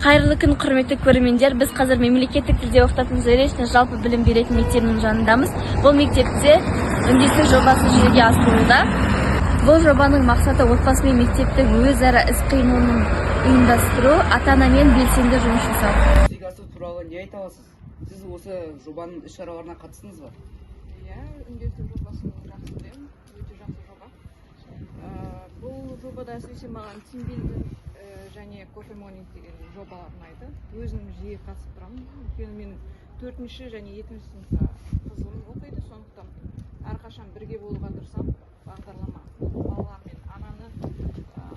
Қайырлы күн, құрметті көрермендер. Біз қазір мемлекеттік тілде оқытатын Заречный жалпы білім беретін мектебінің жанындамыз. Бұл мектепте үндестік жобасы жүзеге асырылуда. Бұл жобаның мақсаты отбасы мен мектептің өзара іс-қимылын ұйымдастыру, ата-анамен белсенді жұмыс жасау. Жүзеге асыру туралы не айта аласыз? Сіз осы жобаның іс-шараларына қатыстыңыз ба? Иә, үндестік жобасын жақсы білемін, өте жақсы жоба. Бұл жобада әсіресе маған тимбилдинг және кофе морнинг деген жобалар ұнайды. Өзім жиі қатысып тұрамын. Өйткені менің 4-ші және 2-ші сыныпта қызым оқиды, сондықтан әрқашан бірге болуға тырысамын. Бағдарлама балалар мен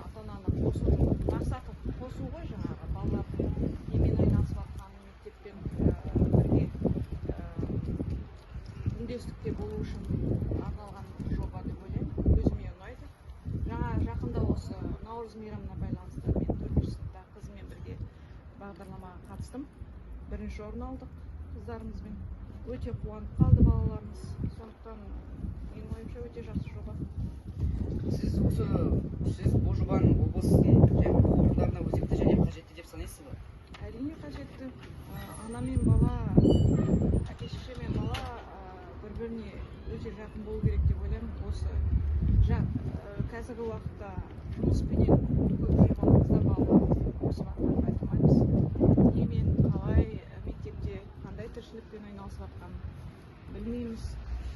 ата-ананы қосу мақсаты қосу ғой, жаңағы балалардың немен айналысып жатқан мектеппен бірге үндестікте болу үшін арналған жоба деп ойлаймын. Өзіме ұнайды. Жақында осы Наурыз мейрамына байланысты мен 4-ші сыныпта қызыммен бірге бағдарламаға қатыстым. 1-ші орын алдық қыздарымызбен. Өте қуанып қалды балаларымыз. Сондықтан менің ойымша өте жақсы жоба. Сіз бұл жобаның облыстың оқу орындарына өзекті және қажетті деп санайсыз ба? Әрине қажетті. Ана мен бала, әке-шеше мен бала бір-біріне өте жақын болу керек деп ойлаймын. Осы қазіргі уақытта жұмыспенен көп жүріп алыңыздар балаларымызды осы уақытта айтылмаймыз. Немен, қалай, мектепте қандай тіршілікпен айналысып жатқанын білмейміз.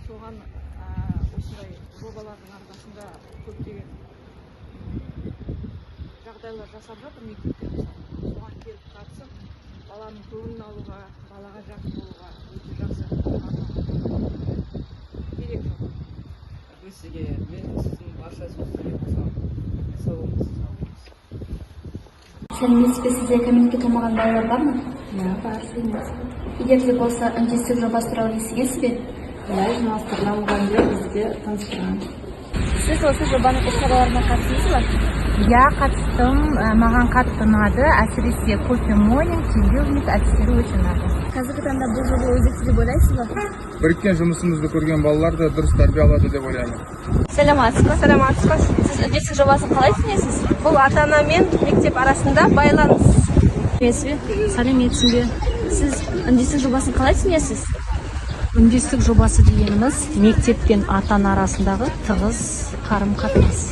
Соған осындай жобалардың арқасында көптеген жағдайлар жасап жатыр мектепте. Соған келіп қатысып, баланың көңілін алуға, балаға жақын болуға өте жақсы керек жоба. Сізге мен сіздің барша сөздерге қосыламын. Сау болыңыз. Сәлеметсіз бе, сізде кәмелетке толмаған балалар бар ма? Иә, бар. Егер де болса, үндестік жобасы туралы естігенсіз бе? Иә, жинастырылған жоқ, бізде таныстырған. Сіз осы жобаның іс-шараларына қатыстыңыз ба? Иә, қатыстым. Маған қатты ұнады. Әсіресе кофе морнинг, тимбилдинг әдістері өте ұнады. Қазіргі таңда бұл жоба өзекті деп ойлайсыз ба? Біріккен жұмысымызды көрген балалар да дұрыс тәрбие алады деп ойлаймын. Саламатсыз ба? Саламатсыз. Сіз үндестік жобасын қалай түсінесіз? Бұл ата-ана мен мектеп арасында байланыс. Сәлеметсің бе? Сіз үндестік жобасын қалай түсінесіз? Үндестік жобасы дегеніміз мектеп пен ата-ана арасындағы тығыз қарым-қатынас.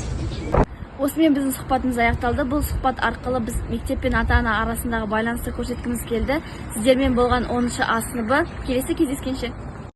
Осымен біздің сұхбатымыз аяқталды. Бұл сұхбат арқылы біз мектеп пен ата-ана арасындағы байланысты көрсеткіміз келді. Сіздермен болған 10-шы А сыныбы. Келесі кездескенше.